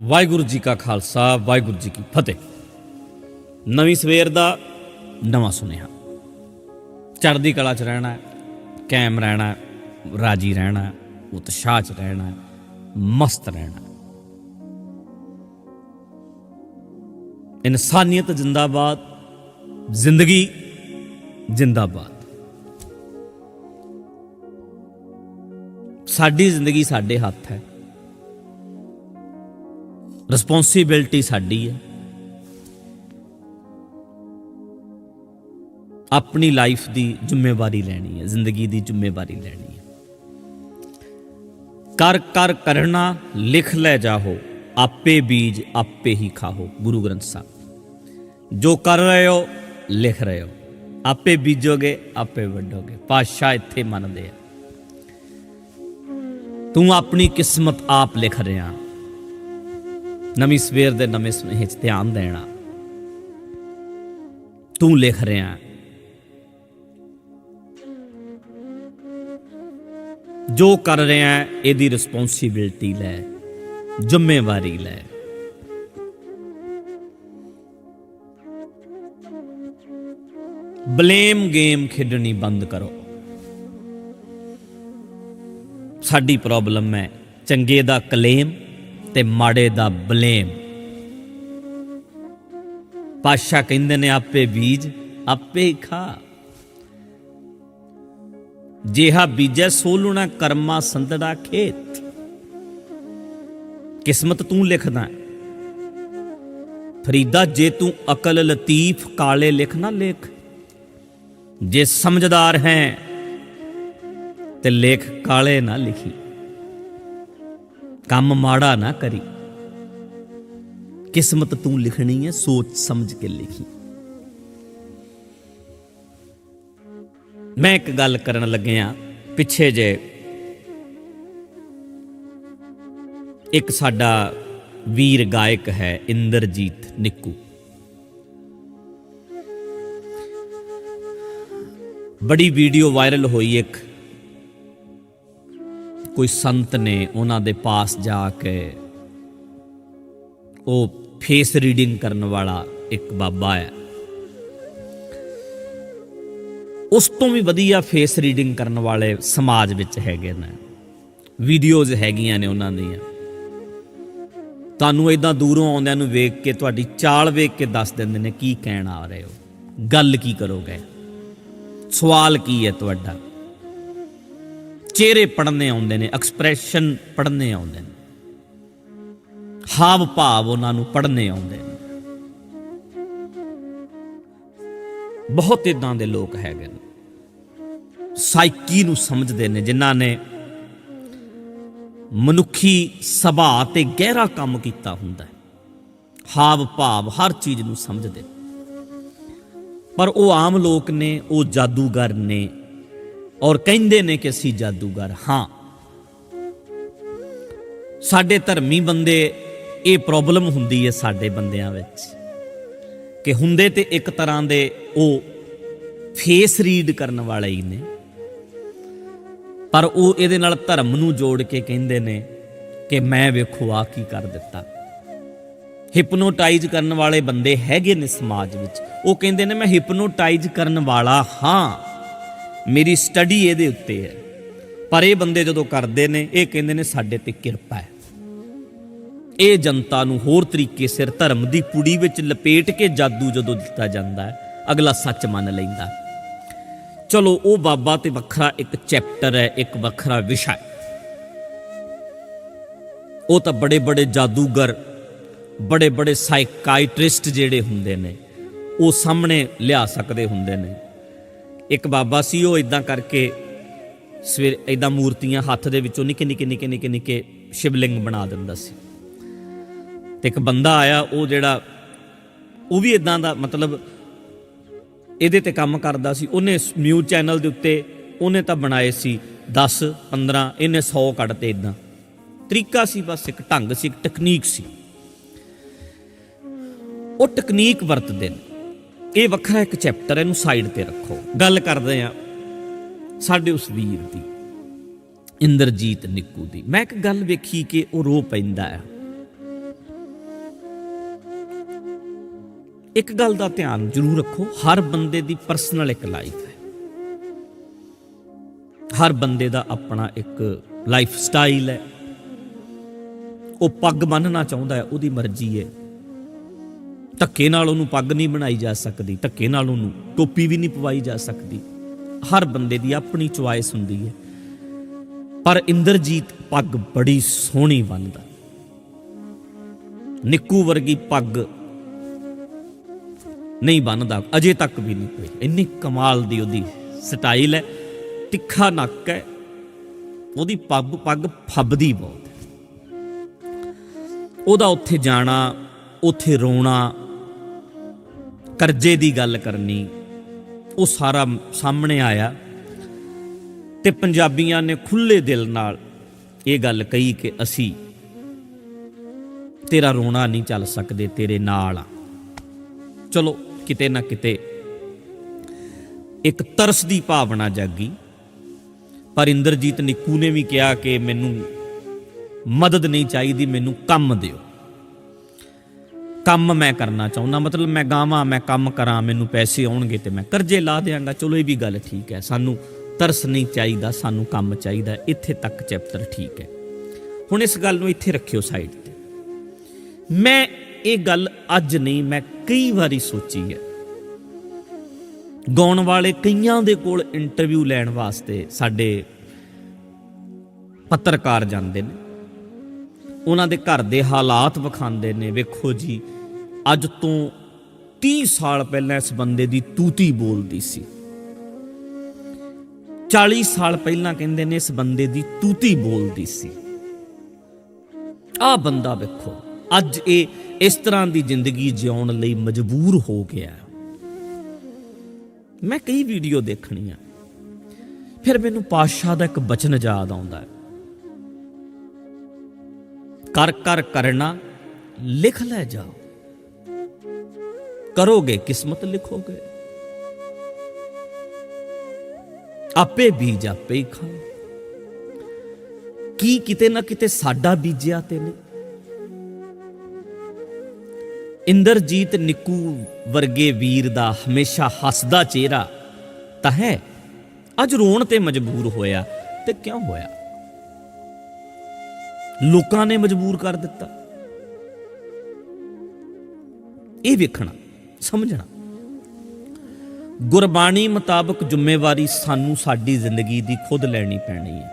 ਵਾਹਿਗੁਰੂ ਜੀ ਕਾ ਖਾਲਸਾ ਵਾਹਿਗੁਰੂ जी की फतेह। नवीं सवेर का नवा सुनेहा। चढ़दी कला च रहना है, कायम रहना है, राजी रहना है, उत्साह च रहना है, मस्त रहना है। इंसानियत जिंदाबाद, जिंदगी जिंदाबाद। साडी जिंदगी साडे हथ है, रिस्पोंसिबिलिटी साडी है। अपनी लाइफ की जिम्मेवारी लैनी है, जिंदगी की जिम्मेवारी लैनी है। कर कर करना लिख ले जाओ, आपे बीज आपे ही खाओ। गुरु ग्रंथ साहब जो कर रहे हो लिख रहे हो, आपे बीजोगे आपे वड्डोगे। पातशाह इत्थे मनदे आ, तू अपनी किस्मत आप लिख रहा। नवीं सवेर दे नवें सुनेहे च ध्यान देना। तू लिख रहा, जो कर रहा है ਇਹਦੀ रिस्पोंसिबिलिटी लै, जिम्मेवारी लै। ब्लेम गेम खेडनी बंद करो। साडी प्रॉब्लम है चंगे दा क्लेम ते माड़े दा ब्लेम। पातशाह कहंदे ने आपे बीज आपे ही खा। जेहा बीजै सोलूना कर्मा संदड़ा खेत। किस्मत तू लिखदा फरीदा, जे तू अकल लतीफ काले लिखना लिख। जे समझदार हैं ते लेख काले ना लिखी। काम माड़ा ना करी। किस्मत तू लिखनी है, सोच समझ के लिखी। मैं एक गल करन लग्या पिछे जे एक साडा वीर गायक है इंद्रजीत निक्कू। बड़ी वीडियो वायरल हुई। एक कोई संत ने उन्हां दे पास जाके वो फेस रीडिंग करने वाला एक बाबा है, उस तो भी वधिया फेस रीडिंग करने वाले समाज विच हैगे ने। वीडियोज़ हैगियां ने उन्हां दियां। तुहानूं इदां दूरों आउंदियां नूं वेख के तुहाडी चाल वेख के दस दिंदे ने की कहण आ रहे हो, गल की करोगे, सवाल की है तुहाडा। चेहरे पढ़ने आउंदे ने, एक्सप्रैशन पढ़ने आउंदे ने, हाव भाव उन्होंने पढ़ने आउंदे ने। बहुत इदां दे लोग हैगे ने, साइकी नूं समझदे ने, जिन्हां ने मनुखी सुभाਅ ते गहरा काम कीता हुंदा है। हाव भाव हर चीज़ नूं समझदे। पर वो आम लोग ने, वो जादूगर ने और कहंदे ने कि असीं जादूगर हाँ। साडे धर्मी बंदे ये प्रॉब्लम हुंदी है साडे बंदियां विच कि हुंदे ते एक तरह दे वो फेस रीड करने वाले ही ने, पर वो इहदे नाल धर्म नूं जोड़ के कहंदे ने कि मैं वेखो आ की कर दिता। हिपनोटाइज करने वाले बंदे हैगे ने समाज विच। वो कहंदे ने मैं हिपनोटाइज करने वाला हाँ, मेरी स्टडी ये उत्ते है। पर ये बंदे जो करते हैं ये कहते हैं साडे ते किरपा है। ये जनता नूं होर तरीके सिर धर्म की पुड़ी विच लपेट के जादू जो दिता जाता है, अगला सच मन लैंदा। चलो वो बाबा ते वखरा एक चैप्टर है, एक वखरा विषय। वो तो बड़े बड़े जादूगर, बड़े बड़े साइकाइट्रिस्ट जिहड़े हुंदे ने वो सामने लिया सकते हुंदे ने। एक बाबा सी, वो इदां करके सवेरे इदां मूर्तियां हत्थ दे विचों निक्के निक्के निक्के निक्के निक्के शिवलिंग बना दिंदा सी। ते एक बंदा आया, वो जिहड़ा वो भी इदां दा मतलब इहदे ते काम करदा सी। उहने न्यूज़ चैनल दे उत्ते उहने तां बनाए सी 10-15, इहने 100 कढते। इदां तरीका सी, बस एक ढंग सी, एक टकनीक सी। वो टकनीक वरतदे ने। ये वखरा एक चैप्टर है, इनू साइड ते रखो। गल करदे आ साडे उस वीर दी, इंद्रजीत निक्कू दी। मैं एक गल वेखी कि वो रो पैंदा है। ਇੱਕ ਗੱਲ ਦਾ ਧਿਆਨ ਜ਼ਰੂਰ ਰੱਖੋ, ਹਰ ਬੰਦੇ ਦੀ ਪਰਸਨਲ ਇੱਕ ਲਾਈਫ ਹੈ, ਹਰ ਬੰਦੇ ਦਾ ਆਪਣਾ ਇੱਕ ਲਾਈਫ ਸਟਾਈਲ ਹੈ। ਉਹ ਪੱਗ ਬੰਨ੍ਹਣਾ ਚਾਹੁੰਦਾ ਹੈ, ਉਹਦੀ ਮਰਜ਼ੀ ਹੈ। ਧੱਕੇ ਨਾਲ ਉਹਨੂੰ ਪੱਗ ਨਹੀਂ ਬਣਾਈ ਜਾ ਸਕਦੀ, ਧੱਕੇ ਨਾਲ ਉਹਨੂੰ ਟੋਪੀ ਵੀ ਨਹੀਂ ਪਵਾਈ ਜਾ ਸਕਦੀ। ਹਰ ਬੰਦੇ ਦੀ ਆਪਣੀ ਚੁਆਇਸ ਹੁੰਦੀ ਹੈ। ਪਰ ਇੰਦਰਜੀਤ ਪੱਗ ਬੜੀ ਸੋਹਣੀ ਬੰਨ੍ਹਦਾ, ਨਿੱਕੂ ਵਰਗੀ ਪੱਗ ਨਹੀਂ ਬੰਨ੍ਹਦਾ, ਅਜੇ ਤੱਕ ਵੀ ਨਹੀਂ ਕੋਈ। ਇੰਨੀ ਕਮਾਲ ਦੀ ਉਹਦੀ ਸਟਾਈਲ ਹੈ, ਤਿੱਖਾ ਨੱਕ ਹੈ, ਉਹਦੀ ਪੱਗ ਫੱਬਦੀ ਬਹੁਤ ਹੈ। ਉਹਦਾ ਉੱਥੇ ਜਾਣਾ, ਉੱਥੇ ਰੋਣਾ, ਕਰਜ਼ੇ ਦੀ ਗੱਲ ਕਰਨੀ, ਉਹ ਸਾਰਾ ਸਾਹਮਣੇ ਆਇਆ। ਤੇ ਪੰਜਾਬੀਆਂ ਨੇ ਖੁੱਲ੍ਹੇ ਦਿਲ ਨਾਲ ਇਹ ਗੱਲ ਕਹੀ ਕਿ ਅਸੀਂ ਤੇਰਾ ਰੋਣਾ ਨਹੀਂ ਚੱਲ ਸਕਦੇ, ਤੇਰੇ ਨਾਲ ਆ। ਚਲੋ ਕਿਤੇ ਨਾ ਕਿਤੇ ਇੱਕ ਤਰਸ ਦੀ ਭਾਵਨਾ ਜਾਗੀ। ਪਰ ਇੰਦਰਜੀਤ ਨਿੱਕੂ ਨੇ ਵੀ ਕਿਹਾ ਕਿ ਮੈਨੂੰ ਮਦਦ ਨਹੀਂ ਚਾਹੀਦੀ, ਮੈਨੂੰ ਕੰਮ ਦਿਓ, ਕੰਮ ਮੈਂ ਕਰਨਾ ਚਾਹੁੰਦਾ, ਮਤਲਬ ਮੈਂ ਗਾਵਾਂ, ਮੈਂ ਕੰਮ ਕਰਾਂ, ਮੈਨੂੰ ਪੈਸੇ ਆਉਣਗੇ ਤੇ ਮੈਂ ਕਰਜ਼ੇ ਲਾ ਦਿਆਂਗਾ। ਚਲੋ ਇਹ ਵੀ ਗੱਲ ਠੀਕ ਹੈ, ਸਾਨੂੰ ਤਰਸ ਨਹੀਂ ਚਾਹੀਦਾ, ਸਾਨੂੰ ਕੰਮ ਚਾਹੀਦਾ। ਇੱਥੇ ਤੱਕ ਚੈਪਟਰ ਠੀਕ ਹੈ। ਹੁਣ ਇਸ ਗੱਲ ਨੂੰ ਇੱਥੇ ਰੱਖਿਓ ਸਾਈਡ ਤੇ। ਮੈਂ ਇਹ ਗੱਲ ਅੱਜ ਨਹੀਂ, ਮੈਂ ਕਈ ਵਾਰੀ ਸੋਚੀ ਹੈ। ਗਾਉਣ ਵਾਲੇ ਕਈਆਂ ਦੇ ਕੋਲ ਇੰਟਰਵਿਊ ਲੈਣ ਵਾਸਤੇ ਸਾਡੇ ਪੱਤਰਕਾਰ ਜਾਂਦੇ ਨੇ, ਉਹਨਾਂ ਦੇ ਘਰ ਦੇ ਹਾਲਾਤ ਵਿਖਾਉਂਦੇ ਨੇ। ਵੇਖੋ ਜੀ, ਅੱਜ ਤੋਂ 30 ਸਾਲ ਪਹਿਲਾਂ ਇਸ ਬੰਦੇ ਦੀ ਤੂਤੀ ਬੋਲਦੀ ਸੀ, 40 ਸਾਲ ਪਹਿਲਾਂ ਕਹਿੰਦੇ ਨੇ ਇਸ ਬੰਦੇ ਦੀ ਤੂਤੀ ਬੋਲਦੀ ਸੀ। ਆਹ ਬੰਦਾ ਵੇਖੋ ਅੱਜ ਇਹ ਇਸ ਤਰ੍ਹਾਂ ਦੀ ਜ਼ਿੰਦਗੀ ਜਿਉਣ ਲਈ ਮਜਬੂਰ ਹੋ ਗਿਆ। ਮੈਂ ਕਈ ਵੀਡੀਓ ਦੇਖਣੀ ਆ, ਫਿਰ ਮੈਨੂੰ ਪਾਤਸ਼ਾਹ ਦਾ ਇੱਕ ਬਚਨ ਯਾਦ ਆਉਂਦਾ ਹੈ, ਕਰ ਕਰ ਕਰਨਾ ਲਿਖ ਲੈ ਜਾਓ, ਕਰੋਗੇ ਕਿਸਮਤ ਲਿਖੋਗੇ, ਆਪੇ ਬੀਜ ਆਪੇ ਹੀ ਖਾਓ। ਕੀ ਕਿਤੇ ਨਾ ਕਿਤੇ ਸਾਡਾ ਬੀਜਿਆ ਤੇ ਨਹੀਂ? ਇੰਦਰਜੀਤ ਨਿੱਕੂ ਵਰਗੇ ਵੀਰ ਦਾ ਹਮੇਸ਼ਾ ਹੱਸਦਾ ਚਿਹਰਾ ਤਾਂ ਹੈ, ਅੱਜ ਰੋਣ ਤੇ ਮਜਬੂਰ ਹੋਇਆ। ਤੇ ਕਿਉਂ ਹੋਇਆ? ਲੋਕਾਂ ਨੇ ਮਜਬੂਰ ਕਰ ਦਿੱਤਾ। ਇਹ ਵੇਖਣਾ, ਸਮਝਣਾ। ਗੁਰਬਾਣੀ ਮੁਤਾਬਕ ਜ਼ਿੰਮੇਵਾਰੀ ਸਾਨੂੰ ਸਾਡੀ ਜ਼ਿੰਦਗੀ ਦੀ ਖੁਦ ਲੈਣੀ ਪੈਣੀ ਹੈ।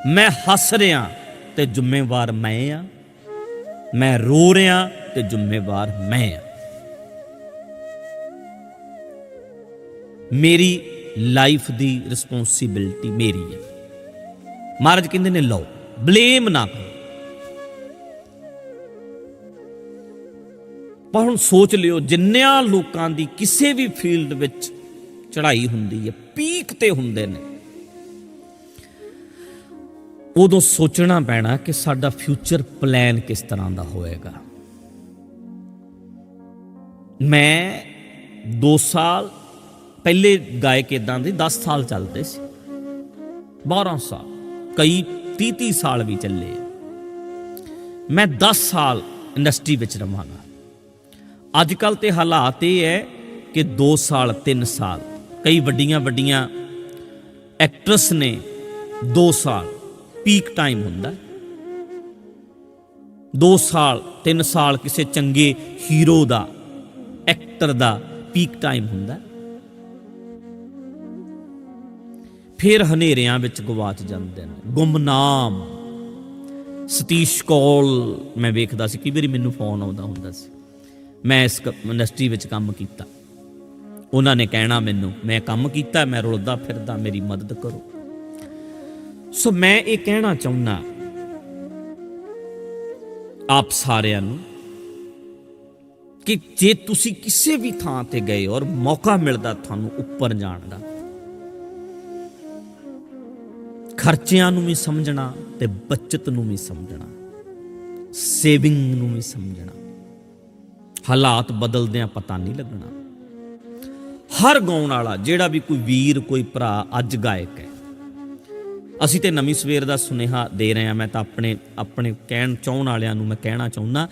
ਮੈਂ ਹੱਸ ਰਿਹਾ ਤੇ ਜ਼ਿੰਮੇਵਾਰ ਮੈਂ ਆ, ਮੈਂ ਰੋ ਰਿਹਾ ਤੇ ਜ਼ਿੰਮੇਵਾਰ ਮੈਂ ਆ। ਮੇਰੀ ਲਾਈਫ ਦੀ ਰਿਸਪੌਂਸਿਬਿਲਿਟੀ ਮੇਰੀ ਹੈ। ਮਹਾਰਾਜ ਕਹਿੰਦੇ ਨੇ ਲਓ, ਬਲੇਮ ਨਾ ਕਰੋ। ਪਰ ਹੁਣ ਸੋਚ ਲਿਓ, ਜਿੰਨਿਆਂ ਲੋਕਾਂ ਦੀ ਕਿਸੇ ਵੀ ਫੀਲਡ ਵਿੱਚ ਚੜ੍ਹਾਈ ਹੁੰਦੀ ਹੈ, ਪੀਕ ਤੇ ਹੁੰਦੇ ਨੇ, ਉਦੋਂ ਸੋਚਣਾ ਪੈਣਾ ਕਿ ਸਾਡਾ ਫਿਊਚਰ ਪਲਾਨ ਕਿਸ ਤਰ੍ਹਾਂ ਦਾ ਹੋਏਗਾ। ਮੈਂ 2 ਸਾਲ ਪਹਿਲੇ ਗਾਇਕ ਇਦਾਂ ਦੇ 10 ਸਾਲ ਚੱਲਦੇ ਸੀ, 12 ਸਾਲ, ਕਈ 30 ਸਾਲ ਵੀ ਚੱਲੇ। ਮੈਂ 10 ਸਾਲ ਇੰਡਸਟਰੀ ਵਿੱਚ ਰਵਾਂਗਾ। ਅੱਜ ਕੱਲ੍ਹ ਤੇ ਹਾਲਾਤ ਇਹ ਹੈ ਕਿ 2 ਸਾਲ 3 ਸਾਲ, ਕਈ ਵੱਡੀਆਂ ਵੱਡੀਆਂ ਐਕਟਰਸ ਨੇ 2 ਸਾਲ ਪੀਕ ਟਾਈਮ ਹੁੰਦਾ। 2 ਸਾਲ 3 ਸਾਲ ਕਿਸੇ ਚੰਗੇ ਹੀਰੋ ਦਾ, ਐਕਟਰ ਦਾ ਪੀਕ ਟਾਈਮ ਹੁੰਦਾ। ਫਿਰ ਹਨੇਰਿਆਂ ਵਿੱਚ ਗਵਾਚ ਜਾਂਦੇ ਨੇ, ਗੁੰਮਨਾਮ। ਸਤੀਸ਼ ਕੌਲ ਮੈਂ ਵੇਖਦਾ ਸੀ, ਕਈ ਵਾਰੀ ਮੈਨੂੰ ਫੋਨ ਆਉਂਦਾ ਹੁੰਦਾ ਸੀ। ਮੈਂ ਇਸ ਇੰਡਸਟਰੀ ਵਿੱਚ ਕੰਮ ਕੀਤਾ, ਉਹਨਾਂ ਨੇ ਕਹਿਣਾ ਮੈਨੂੰ, ਮੈਂ ਕੰਮ ਕੀਤਾ, ਮੈਂ ਰੁਲਦਾ ਫਿਰਦਾ, ਮੇਰੀ ਮਦਦ ਕਰੋ। ਸੋ ਮੈਂ ਇਹ ਕਹਿਣਾ ਚਾਹੁੰਦਾ ਆਪ ਸਾਰਿਆਂ ਨੂੰ ਕਿ ਜੇ ਤੁਸੀਂ ਕਿਸੇ ਵੀ ਥਾਂ ਤੇ ਗਏ ਔਰ ਮੌਕਾ ਮਿਲਦਾ ਤੁਹਾਨੂੰ ਉੱਪਰ ਜਾਣ ਦਾ, ਖਰਚਿਆਂ ਨੂੰ ਵੀ ਸਮਝਣਾ ਤੇ ਬੱਚਤ ਨੂੰ ਵੀ ਸਮਝਣਾ, ਸੇਵਿੰਗ ਨੂੰ ਵੀ ਸਮਝਣਾ। ਹਾਲਾਤ ਬਦਲਦਿਆਂ ਪਤਾ ਨਹੀਂ ਲੱਗਣਾ। ਹਰ ਗਾਉਣ ਵਾਲਾ, ਜਿਹੜਾ ਵੀ ਕੋਈ ਵੀਰ, ਕੋਈ ਭਰਾ ਅੱਜ ਗਾਇਕ ਹੈ, ਅਸੀਂ ਤੇ ਨਵੀਂ ਸਵੇਰ ਦਾ ਸੁਨੇਹਾ ਦੇ ਰਹੇ ਹਾਂ। ਮੈਂ ਤਾਂ ਆਪਣੇ ਕਹਿਣ ਚਾਹੁਣ ਵਾਲਿਆਂ ਨੂੰ ਮੈਂ ਕਹਿਣਾ ਚਾਹੁੰਦਾ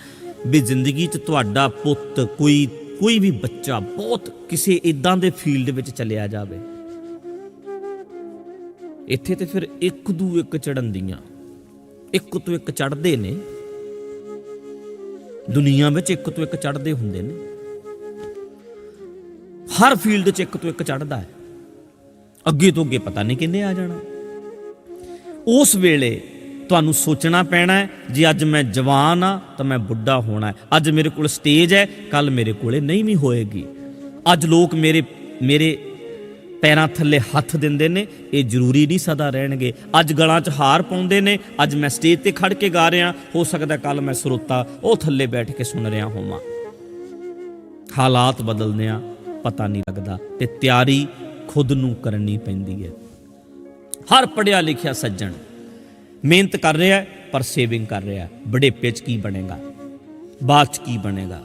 ਵੀ ਜ਼ਿੰਦਗੀ 'ਚ ਤੁਹਾਡਾ ਪੁੱਤ ਕੋਈ ਵੀ ਬੱਚਾ ਬਹੁਤ ਕਿਸੇ ਇਦਾਂ ਦੇ ਫੀਲਡ ਵਿੱਚ ਚਲਿਆ ਜਾਵੇ। ਇੱਥੇ ਤੇ ਫਿਰ ਇੱਕ ਦੂ ਇੱਕ ਚੜਨ ਦੀਆਂ, ਇੱਕ ਤੋਂ ਇੱਕ ਚੜ੍ਹਦੇ ਨੇ, ਦੁਨੀਆ ਵਿੱਚ ਇੱਕ ਤੋਂ ਇੱਕ ਚੜ੍ਹਦੇ ਹੁੰਦੇ ਨੇ, ਹਰ ਫੀਲਡ 'ਚ ਇੱਕ ਤੋਂ ਇੱਕ ਚੜ੍ਹਦਾ ਹੈ। ਅੱਗੇ ਤੋਂ ਅੱਗੇ ਪਤਾ ਨਹੀਂ ਕਿੰਨੇ ਆ ਜਾਣਾ। ਉਸ ਵੇਲੇ ਤੁਹਾਨੂੰ ਸੋਚਣਾ ਪੈਣਾ ਹੈ, ਜੇ ਅੱਜ ਮੈਂ ਜਵਾਨ ਆ ਤਾਂ ਮੈਂ ਬੁੱਢਾ ਹੋਣਾ ਹੈ। ਅੱਜ ਮੇਰੇ ਕੋਲ ਸਟੇਜ ਹੈ, ਕੱਲ ਮੇਰੇ ਕੋਲੇ ਨਹੀਂ ਵੀ ਹੋਏਗੀ। ਅੱਜ ਲੋਕ ਮੇਰੇ ਪੈਰਾਂ ਥੱਲੇ ਹੱਥ ਦਿੰਦੇ ਨੇ, ਇਹ ਜ਼ਰੂਰੀ ਨਹੀਂ ਸਦਾ ਰਹਿਣਗੇ। ਅੱਜ ਗਲਾਂ 'ਚ ਹਾਰ ਪਾਉਂਦੇ ਨੇ, ਅੱਜ ਮੈਂ ਸਟੇਜ ਤੇ ਖੜ ਕੇ ਗਾ ਰਿਹਾ, ਹੋ ਸਕਦਾ ਕੱਲ ਮੈਂ ਸਰੋਤਾ ਉਹ ਥੱਲੇ ਬੈਠ ਕੇ ਸੁਣ ਰਿਹਾ ਹੋਵਾਂ। ਹਾਲਾਤ ਬਦਲਦੇ ਆ, ਪਤਾ ਨਹੀਂ ਲੱਗਦਾ, ਤੇ ਤਿਆਰੀ ਖੁਦ ਨੂੰ ਕਰਨੀ ਪੈਂਦੀ ਹੈ। ਹਰ ਪੜ੍ਹਿਆ ਲਿਖਿਆ ਸੱਜਣ ਮਿਹਨਤ ਕਰ ਰਿਹਾ ਪਰ ਸੇਵਿੰਗ ਕਰ ਰਿਹਾ। ਬੁਢੇਪੇ 'ਚ ਕੀ ਬਣੇਗਾ, ਬਾਅਦ 'ਚ ਕੀ ਬਣੇਗਾ।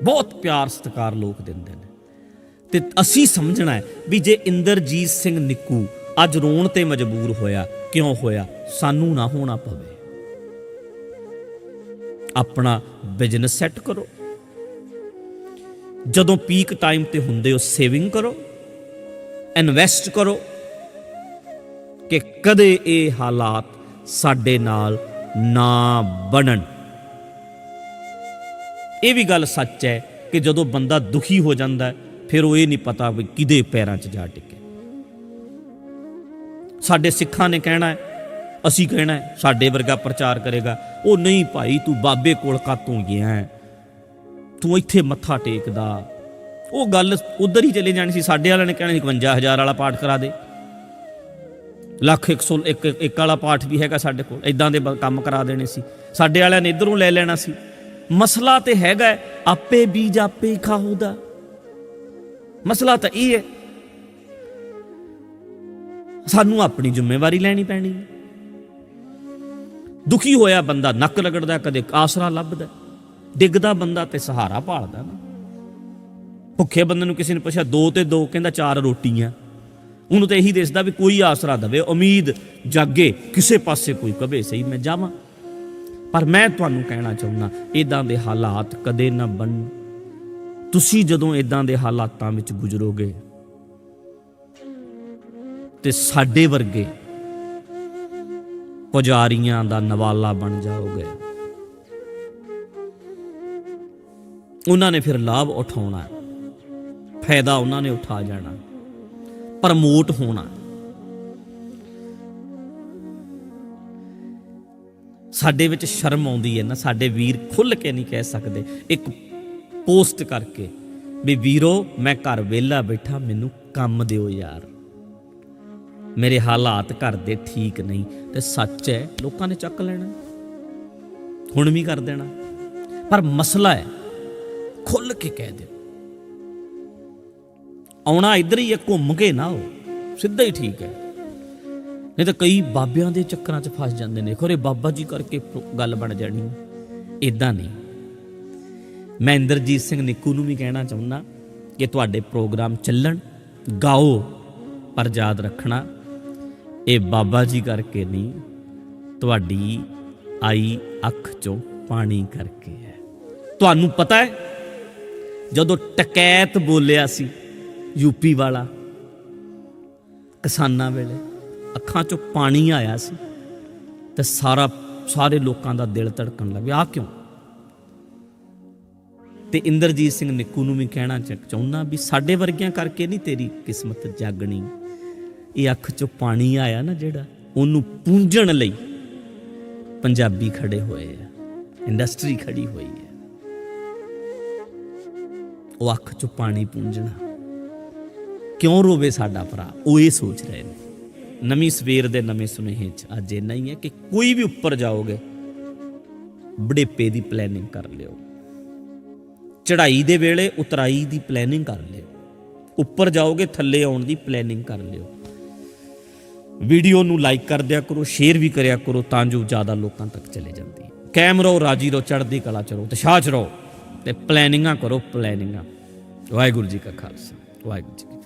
ਬਹੁਤ ਪਿਆਰ ਸਤਿਕਾਰ ਲੋਕ ਦਿੰਦੇ ਨੇ, ਤੇ ਅਸੀਂ ਸਮਝਣਾ ਹੈ ਵੀ ਜੇ ਇੰਦਰਜੀਤ ਸਿੰਘ ਨਿੱਕੂ ਅੱਜ ਰੋਣ ਤੇ ਮਜਬੂਰ ਹੋਇਆ, ਕਿਉਂ ਹੋਇਆ? ਸਾਨੂੰ ਨਾ ਹੋਣਾ ਪਵੇ। ਆਪਣਾ ਬਿਜ਼ਨਸ ਸੈੱਟ ਕਰੋ, ਜਦੋਂ ਪੀਕ ਟਾਈਮ ਤੇ ਹੁੰਦੇ ਹੋ ਸੇਵਿੰਗ ਕਰੋ, ਇਨਵੈਸਟ ਕਰੋ, ਕਿ ਕਦੇ ਇਹ ਹਾਲਾਤ ਸਾਡੇ ਨਾਲ ਨਾ ਬਣਨ। ਇਹ ਵੀ ਗੱਲ ਸੱਚ ਹੈ ਕਿ ਜਦੋਂ ਬੰਦਾ ਦੁਖੀ ਹੋ ਜਾਂਦਾ ਹੈ, ਫਿਰ ਉਹ ਇਹ ਨਹੀਂ ਪਤਾ ਵੀ ਕਿਹਦੇ ਪੈਰਾਂ 'ਚ ਜਾ ਟਿਕੇ। ਸਾਡੇ ਸਿੱਖਾਂ ਨੇ ਕਹਿਣਾ ਹੈ, ਅਸੀਂ ਕਹਿਣਾ ਹੈ, ਸਾਡੇ ਵਰਗਾ ਪ੍ਰਚਾਰ ਕਰੇਗਾ, ਉਹ ਨਹੀਂ ਭਾਈ ਤੂੰ ਬਾਬੇ ਕੋਲ ਕਾਤੋਂ ਗਿਆ ਹੈ, ਤੂੰ ਇੱਥੇ ਮੱਥਾ ਟੇਕਦਾ। ਉਹ ਗੱਲ ਉਧਰ ਹੀ ਚਲੇ ਜਾਣੀ ਸੀ। ਸਾਡੇ ਵਾਲਿਆਂ ਨੇ ਕਹਿਣਾ 51,000 ਵਾਲਾ ਪਾਠ ਕਰਾ ਦੇ, ਲੱਖ 101 ਵਾਲਾ ਪਾਠ ਵੀ ਹੈਗਾ ਸਾਡੇ ਕੋਲ, ਇਦਾਂ ਦੇ ਕੰਮ ਕਰਾ ਦੇਣੇ ਸੀ। ਸਾਡੇ ਵਾਲਿਆਂ ਨੇ ਇੱਧਰੋਂ ਲੈ ਲੈਣਾ ਸੀ। ਮਸਲਾ ਤੇ ਹੈਗਾ ਆਪੇ ਬੀਜ ਆਪੇ ਹੀ ਖਾਊਦਾ। ਮਸਲਾ ਤਾਂ ਇਹ ਹੈ, ਸਾਨੂੰ ਆਪਣੀ ਜ਼ਿੰਮੇਵਾਰੀ ਲੈਣੀ ਪੈਣੀ। ਦੁਖੀ ਹੋਇਆ ਬੰਦਾ ਨੱਕ ਰਗੜਦਾ, ਕਦੇ ਆਸਰਾ ਲੱਭਦਾ, ਡਿੱਗਦਾ ਬੰਦਾ ਤੇ ਸਹਾਰਾ ਭਾਲਦਾ ਨਾ। ਭੁੱਖੇ ਬੰਦੇ ਨੂੰ ਕਿਸੇ ਨੇ ਪੁੱਛਿਆ 2 ਤੇ 2, ਕਹਿੰਦਾ 4 ਰੋਟੀਆਂ। ਉਹਨੂੰ ਤਾਂ ਇਹੀ ਦਿਸਦਾ ਵੀ ਕੋਈ ਆਸਰਾ ਦੇਵੇ, ਉਮੀਦ ਜਾਗੇ, ਕਿਸੇ ਪਾਸੇ ਕੋਈ ਕਵੇ ਸਹੀ ਮੈਂ ਜਾਵਾਂ। ਪਰ ਮੈਂ ਤੁਹਾਨੂੰ ਕਹਿਣਾ ਚਾਹੁੰਦਾ, ਇੱਦਾਂ ਦੇ ਹਾਲਾਤ ਕਦੇ ਨਾ ਬਣਨ। ਤੁਸੀਂ ਜਦੋਂ ਇੱਦਾਂ ਦੇ ਹਾਲਾਤਾਂ ਵਿੱਚ ਗੁਜ਼ਰੋਗੇ ਤੇ ਸਾਡੇ ਵਰਗੇ ਪੁਜਾਰੀਆਂ ਦਾ ਨਵਾਲਾ ਬਣ ਜਾਓਗੇ। ਉਹਨਾਂ ਨੇ ਫਿਰ ਲਾਭ ਉਠਾਉਣਾ, ਫਾਇਦਾ ਉਹਨਾਂ ਨੇ ਉਠਾ ਜਾਣਾ, ਪ੍ਰਮੋਟ ਹੋਣਾ। ਸਾਡੇ ਵਿੱਚ ਸ਼ਰਮ ਆਉਂਦੀ ਹੈ ਨਾ, ਸਾਡੇ ਵੀਰ ਖੁੱਲ੍ਹ ਕੇ ਨਹੀਂ ਕਹਿ ਸਕਦੇ ਇੱਕ ਪੋਸਟ ਕਰਕੇ ਵੀ ਵੀਰੋ ਮੈਂ ਘਰ ਵਿਹਲਾ ਬੈਠਾ, ਮੈਨੂੰ ਕੰਮ ਦਿਓ ਯਾਰ, ਮੇਰੇ ਹਾਲਾਤ ਘਰ ਦੇ ਠੀਕ ਨਹੀਂ। ਤੇ ਸੱਚ ਹੈ, ਲੋਕਾਂ ਨੇ ਚੱਕ ਲੈਣਾ, ਹੁਣ ਵੀ ਕਰ ਦੇਣਾ। ਪਰ ਮਸਲਾ ਹੈ ਖੁੱਲ੍ਹ ਕੇ ਕਹਿ ਦਿਓ। ਆਉਣਾ ਇੱਧਰ ਹੀ ਹੈ, ਘੁੰਮ ਕੇ ਨਾ, ਉਹ ਸਿੱਧਾ ਹੀ ਠੀਕ ਹੈ। ਨਹੀਂ ਤਾਂ ਕਈ ਬਾਬਿਆਂ ਦੇ ਚੱਕਰਾਂ 'ਚ ਫਸ ਜਾਂਦੇ ਨੇ, ਖੋਰੇ ਬਾਬਾ ਜੀ ਕਰਕੇ ਗੱਲ ਬਣ ਜਾਣੀ। ਇੱਦਾਂ ਨਹੀਂ। ਮੈਂ ਇੰਦਰਜੀਤ ਸਿੰਘ ਨਿੱਕੂ ਨੂੰ ਵੀ ਕਹਿਣਾ ਚਾਹੁੰਦਾ ਕਿ ਤੁਹਾਡੇ ਪ੍ਰੋਗਰਾਮ ਚੱਲਣ, ਗਾਓ, ਪਰ ਯਾਦ ਰੱਖਣਾ ਇਹ ਬਾਬਾ ਜੀ ਕਰਕੇ ਨਹੀਂ, ਤੁਹਾਡੀ ਆਈ ਅੱਖ 'ਚੋਂ ਪਾਣੀ ਕਰਕੇ ਹੈ। ਤੁਹਾਨੂੰ ਪਤਾ ਹੈ ਜਦੋਂ ਟਕੈਤ ਬੋਲਿਆ ਸੀ ਯੂਪੀ ਵਾਲਾ, ਕਿਸਾਨਾਂ ਵੇਲੇ ਅੱਖਾਂ 'ਚੋਂ ਪਾਣੀ ਆਇਆ ਸੀ ਤੇ ਸਾਰੇ ਲੋਕਾਂ ਦਾ ਦਿਲ ਧੜਕਣ ਲੱਗ ਪਿਆ। ਆਹ ਕਿਉਂ? ਤੇ ਇੰਦਰਜੀਤ ਸਿੰਘ ਨਿੱਕੂ ਨੂੰ ਵੀ ਕਹਿਣਾ ਚਾਹੁੰਦਾ ਵੀ ਸਾਡੇ ਵਰਗਿਆਂ ਕਰਕੇ ਨਹੀਂ ਤੇਰੀ ਕਿਸਮਤ ਜਾਗਣੀ। ਇਹ ਅੱਖ 'ਚੋਂ ਪਾਣੀ ਆਇਆ ਨਾ ਜਿਹੜਾ, ਉਹਨੂੰ ਪੂੰਝਣ ਲਈ ਪੰਜਾਬੀ ਖੜੇ ਹੋਏ ਆ, ਇੰਡਸਟਰੀ ਖੜੀ ਹੋਈ ਹੈ। ਉਹ ਅੱਖ 'ਚੋਂ ਪਾਣੀ ਪੂੰਝਣਾ। ਕਿਉਂ ਰੋਵੇ ਸਾਡਾ ਭਰਾ? ਉਹ ਇਹ ਸੋਚ ਰਹੇ ਨੇ। ਨਵੀਂ ਸਵੇਰ ਦੇ ਨਵੇਂ ਸੁਨੇਹੇ 'ਚ ਅੱਜ ਇੰਨਾ ਹੀ ਹੈ ਕਿ ਕੋਈ ਵੀ ਉੱਪਰ ਜਾਓਗੇ, ਬੁਢੇਪੇ ਦੀ ਪਲੈਨਿੰਗ ਕਰ ਲਿਓ, ਚੜ੍ਹਾਈ ਦੇ ਵੇਲੇ ਉਤਰਾਈ ਦੀ ਪਲੈਨਿੰਗ ਕਰ ਲਿਓ, ਉੱਪਰ ਜਾਓਗੇ ਥੱਲੇ ਆਉਣ ਦੀ ਪਲੈਨਿੰਗ ਕਰ ਲਿਓ। ਵੀਡੀਓ ਨੂੰ ਲਾਈਕ ਕਰ ਦਿਆ ਕਰੋ, ਸ਼ੇਅਰ ਵੀ ਕਰਿਆ ਕਰੋ ਤਾਂ ਜੋ ਜ਼ਿਆਦਾ ਲੋਕਾਂ ਤੱਕ ਚਲੇ ਜਾਂਦੀ ਹੈ। ਕਾਇਮ ਰਹੋ, ਰਾਜੀ ਰਹੋ, ਚੜ੍ਹਦੀ ਕਲਾ 'ਚ ਰਹੋ, ਉਤਸ਼ਾਹ 'ਚ ਰਹੋ ਤੇ ਪਲੈਨਿੰਗਾਂ ਕਰੋ, ਪਲੈਨਿੰਗਾਂ। ਵਾਹਿਗੁਰੂ ਜੀ ਕਾ ਖਾਲਸਾ, ਵਾਹਿਗੁਰੂ ਜੀ ਕੀ